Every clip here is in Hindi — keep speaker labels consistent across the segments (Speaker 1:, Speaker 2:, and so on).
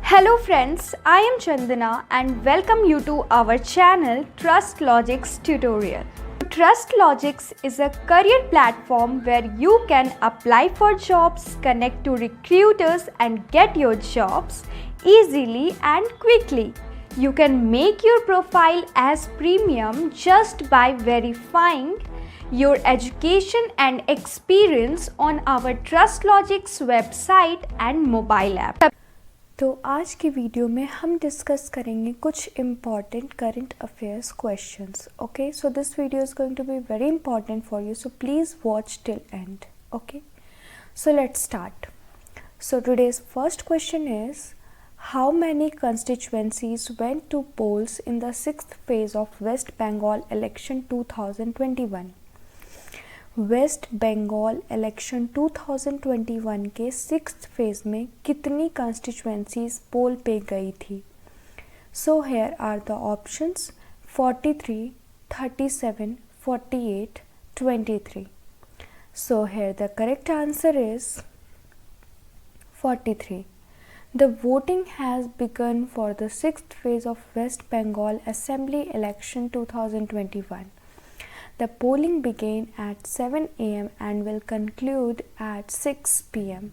Speaker 1: Hello friends, I am Chandana and welcome you to our channel Trust Logics Tutorial. Trust Logics is a career platform where you can apply for jobs, connect to recruiters and get your jobs easily and quickly. You can make your profile as premium just by verifying your education and experience on our Trust Logics website and mobile app. तो आज की वीडियो में हम डिस्कस करेंगे कुछ important current affairs questions. Okay, so this video is going to be very important for you, so please watch till end. Okay, so let's start. So today's first question is how many constituencies went to polls in the 6th phase of West Bengal election 2021. West Bengal election 2021 के 6th phase में कितनी कंस्टिट्यूएंसीज पोल पे गई थी? So here are the options 43, 37, 48, 23. So here the correct answer is 43. The voting has begun for the 6th phase of West Bengal Assembly Election 2021. The polling began at 7 a.m. and will conclude at 6 p.m.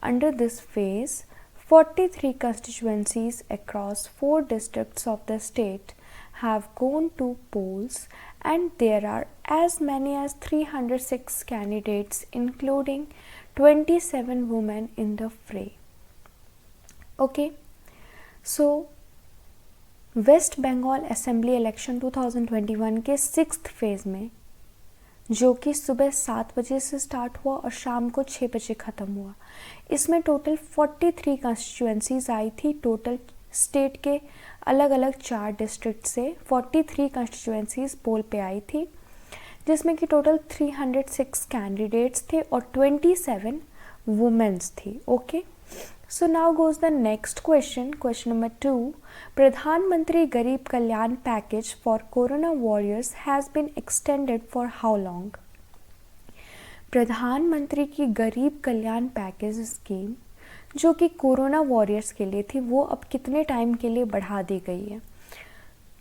Speaker 1: Under this phase, 43 constituencies across 4 districts of the state have gone to polls, and there are as many as 306 candidates, including 27 women in the fray. Okay, so West Bengal assembly election 2021 के 6th phase में, जो कि सुबह 7 बजे से स्टार्ट हुआ और शाम को 6 बजे ख़त्म हुआ, इसमें टोटल 43 कंस्टिट्यूएंसीज आई थी. टोटल स्टेट के अलग अलग 4 डिस्ट्रिक्ट से 43 कंस्टिट्यूएंसीज पोल पे आई थी, जिसमें कि टोटल 306 कैंडिडेट्स थे और 27 वुमेन्स थी. Okay, so now goes the next question. Question number 2. Pradhan Mantri Garib Kalyan package for Corona warriors has been extended for how long? प्रधान मंत्री की गरीब कल्याण पैकेज स्कीम जो कि कोरोना वॉरियर्स के लिए थी, वो अब कितने टाइम के लिए बढ़ा दी गई है?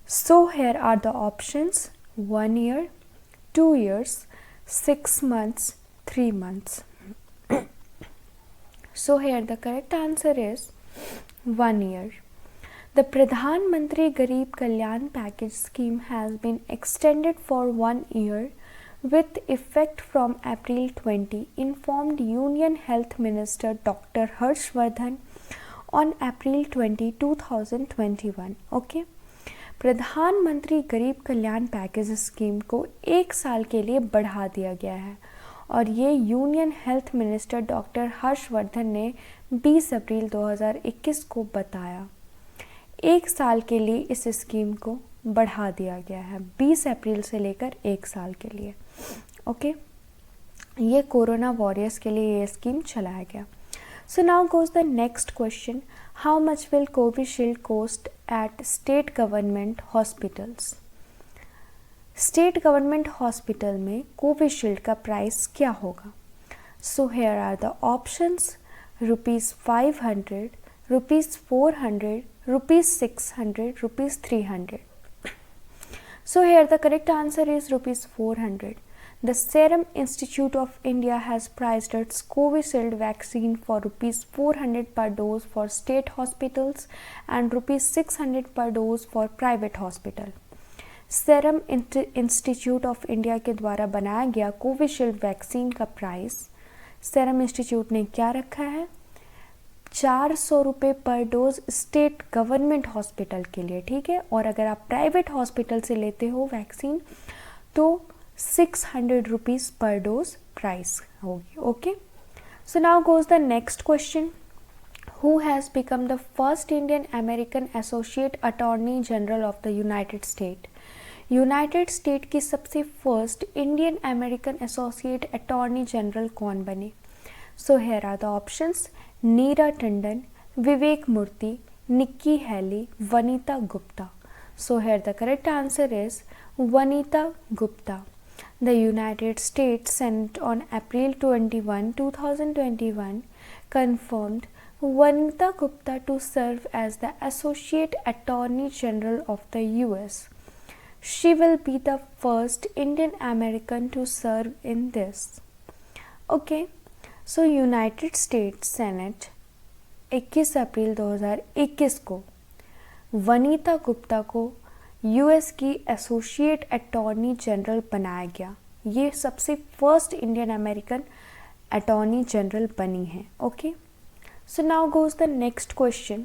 Speaker 1: So here are the options 1 year, 2 years, 6 months, 3 months. So here the correct answer is 1 year. The Pradhan Mantri Garib Kalyan package scheme has been extended for 1 year with effect from April 20, informed Union Health Minister Dr. Harshvardhan on April 20, 2021. Okay. प्रधानमंत्री गरीब कल्याण पैकेज स्कीम को 1 साल के लिए बढ़ा दिया गया है और ये union health minister doctor Harshvardhan ने 20 अप्रैल 2021 को बताया. 1 साल के लिए इस स्कीम को बढ़ा दिया गया है, 20 अप्रैल से लेकर 1 साल के लिए. ओके, ये कोरोना वॉरियर्स के लिए ये स्कीम चलाया गया. So now goes the next question. How much will Covishield cost at state government hospitals? State government hospital में कोविशील्ड का प्राइस क्या होगा? So here are the options ₹500, ₹400, ₹600, ₹300. So here the correct answer is ₹400. The Serum Institute of India has priced its Covishield vaccine for ₹400 per dose for state hospitals and ₹600 per dose for private hospital. Serum institute of India के द्वारा बनाया गया कोविशील्ड वैक्सीन का प्राइस सेरम इंस्टीट्यूट ने क्या रखा है? 400 रुपये पर डोज स्टेट गवर्नमेंट हॉस्पिटल के लिए. ठीक है, और अगर आप प्राइवेट हॉस्पिटल से लेते हो वैक्सीन तो 600 रुपीज़ पर डोज प्राइस होगी. Okay, so now goes the next question. Who has become the first Indian American Associate Attorney General of the United States? United State की सबसे first Indian American associate attorney general कौन बने? So here are the options Neera Tandon, Vivek Murthy, Nikki Haley, Vanita Gupta. So here the correct answer is Vanita Gupta. The United States Senate on April 21, 2021 confirmed Vanita Gupta to serve as the Associate Attorney General of the US. She will be the first Indian American to serve in this. Okay, so United States Senate 21 अप्रैल 2021 को वनीता गुप्ता को यूएस की एसोसिएट अटॉर्नी जनरल बनाया गया. ये सबसे first Indian American attorney general बनी है. Okay, so now goes the next question.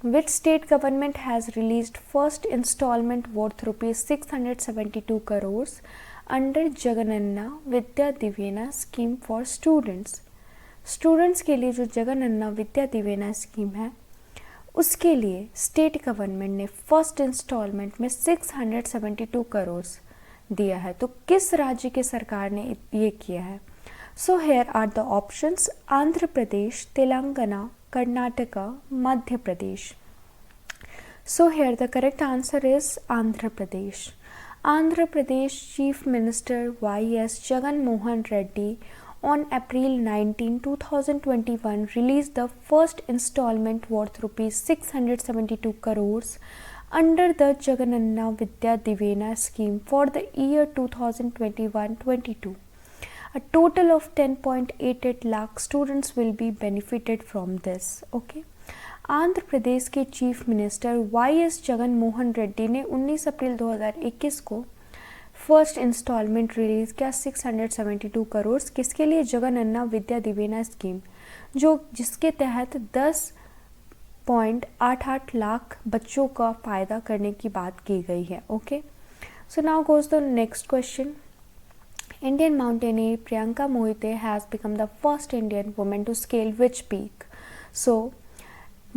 Speaker 1: Which state government has released first installment worth rupees 672 crores under Jagananna Vidya Divina scheme for students? Students के लिए जो जगनन्ना विद्या दिवेना स्कीम है उसके लिए स्टेट गवर्नमेंट ने फर्स्ट इंस्टॉलमेंट में 672 करोड़ दिया है. तो किस राज्य के सरकार ने ये किया है? So here are the options: Andhra Pradesh, Telangana, Karnataka, Madhya Pradesh. So here the correct answer is Andhra Pradesh. Andhra Pradesh chief minister YS Jagan Mohan Reddy on April 19, 2021 released the first installment worth rupees 672 crores under the Jagananna Vidya Divina scheme for the year 2021-22. A total of 10.88 lakh students will be benefited from this. Okay. Andhra Pradesh के chief minister YS Jagan Mohan Reddy ने 19 अप्रैल 2021 को फर्स्ट इंस्टॉलमेंट रिलीज किया 672 करोड़. किसके लिए? जगनन्ना विद्या दिवेना स्कीम, जिसके तहत 10.88 लाख बच्चों का फ़ायदा करने की बात की गई है. Okay, so now goes the next question. Indian mountaineer Priyanka Mohite has become the first Indian women to scale which peak? So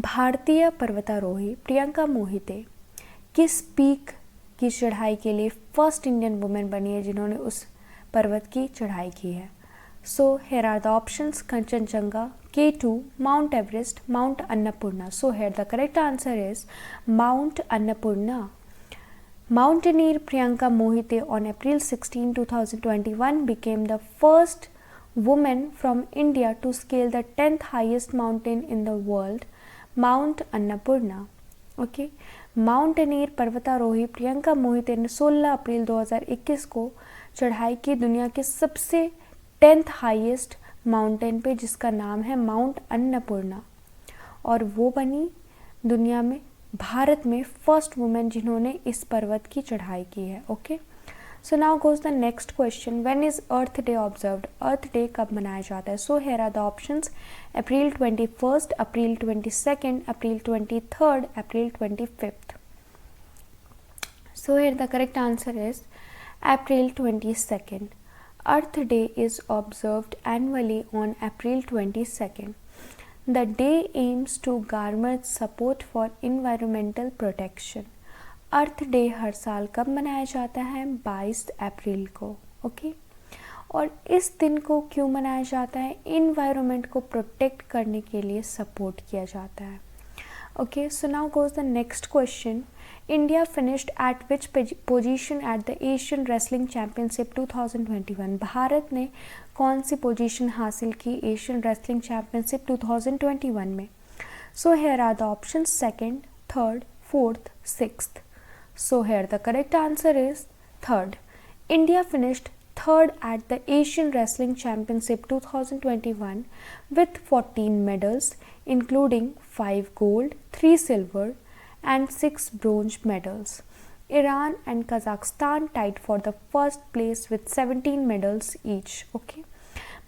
Speaker 1: भारतीय पर्वतारोही प्रियंका मोहिते किस पीक की चढ़ाई के लिए फर्स्ट इंडियन वुमेन बनी है जिन्होंने उस पर्वत की चढ़ाई की है? So here are the options: Kanchenjunga, K2, Mount Everest, Mount Annapurna. So here the correct answer is Mount Annapurna. Mountaineer Priyanka Mohite on April 16, 2021 became the first woman from India to scale the 10th highest mountain in the world, Mount Annapurna. Okay. Mountaineer पर्वतारोही प्रियंका मोहिते ने 16 अप्रैल 2021 को चढ़ाई की दुनिया के सबसे 10th हाईएस्ट माउंटेन पे, जिसका नाम है माउंट अन्नपूर्णा, और वो बनी दुनिया में, भारत में फर्स्ट वुमेन जिन्होंने इस पर्वत की चढ़ाई की है. Okay, so now goes the next question. When is Earth Day observed? Earth Day कब मनाया जाता है? So here are the options: April 21, April 22, April 23, April 25. So here the correct answer is April 22. Earth Day is observed annually on April 22. The day aims to garner support for environmental protection. Earth Day हर साल कब मनाया जाता है? 22 अप्रैल को. ओके, और इस दिन को क्यों मनाया जाता है? इन्वायरमेंट को प्रोटेक्ट करने के लिए सपोर्ट किया जाता है. Okay, so now goes the next question. India finished eight which position at the Asian wrestling championship 2021? Bharat ने कौन सी पोजीशन हासिल की एशियन रेसलिंग चैम्पियनशिप 2021 में? So here are the option: second, third, fourth, sixth. So here the correct answer is third. India finished third at the Asian Wrestling Championship 2021 with 14 medals, including 5 gold, 3 silver and 6 bronze medals. Iran and Kazakhstan tied for the first place with 17 medals each. Okay.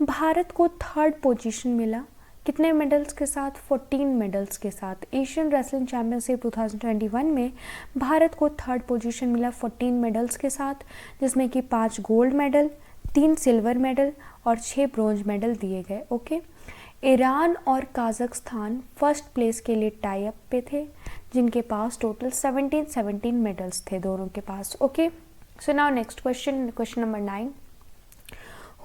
Speaker 1: Bharat को थर्ड पोजीशन मिला कितने मेडल्स के साथ? 14 मेडल्स के साथ. एशियन रेसलिंग चैम्पियनशिप 2021 में भारत को थर्ड पोजीशन मिला 14 मेडल्स के साथ, जिसमें कि 5 गोल्ड मेडल, 3 सिल्वर मेडल और 6 ब्रोंज मेडल दिए गए. ओके, ईरान और काजाख्स्तान फर्स्ट प्लेस के लिए टाई अप पे थे, जिनके पास टोटल 17 मेडल्स थे दोनों के पास. Okay, so now next question, question number 9.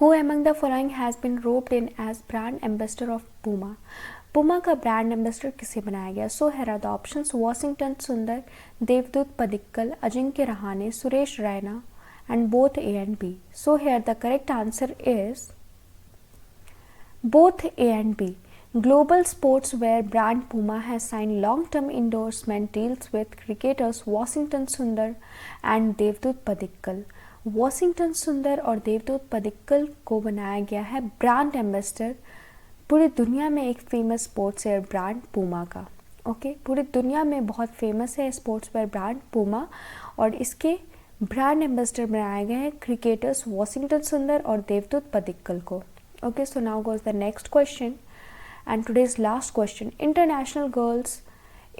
Speaker 1: Who among the following has been roped in as brand ambassador of Puma? Puma का ब्रांड एम्बेसडर किसे बनाया गया? So here are the options: Washington Sundar, Devdutt Padikkal, Ajinkya Rahane, Suresh Raina and both A and B. So here the correct answer is both A and B. Global sportswear brand Puma has signed long-term endorsement deals with cricketers Washington Sundar and Devdutt Padikkal. Washington सुंदर और देवदूत पडिक्कल को बनाया गया है ब्रांड एम्बेसडर पूरी दुनिया में एक famous sports wear brand Puma का। ओके, पूरी दुनिया में बहुत फेमस है स्पोर्ट्स वेयर ब्रांड पूमा और इसके ब्रांड एम्बेसडर बनाए गए हैं क्रिकेटर्स वॉशिंगटन सुंदर और देवदूत पडिक्कल को। Okay, so now goes the next question and today's last question. International Girls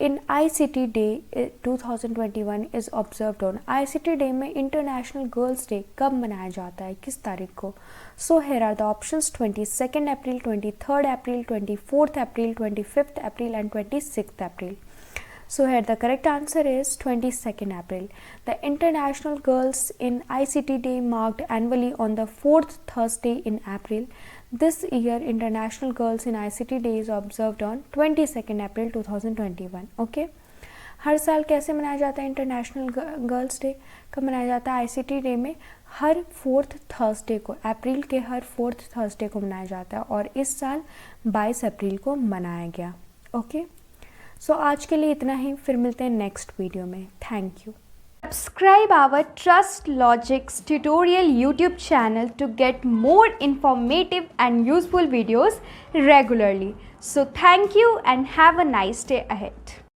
Speaker 1: in ICT Day 2021 is observed on ICT Day में International Girls Day कब मनाया जाता है, किस तारीख को? So here are the options: 22nd April, 23rd April, 24th April, 25th April and 26th April. So here the correct answer is 22nd April. The International Girls in ICT Day marked annually on the fourth Thursday in April. This year International Girls in ICT Day is observed on 22nd April 2021. Okay, हर साल कैसे मनाया जाता है इंटरनेशनल गर्ल्स डे? कब मनाया जाता है? ICT डे में हर फोर्थ थर्सडे को, अप्रैल के हर फोर्थ थर्सडे को मनाया जाता है और इस साल 22 अप्रैल को मनाया गया। ओके, सो आज के लिए इतना ही, फिर मिलते हैं नेक्स्ट वीडियो में। Thank you. Subscribe our Trust Logics tutorial YouTube channel to get more informative and useful videos regularly. So thank you and have a nice day ahead.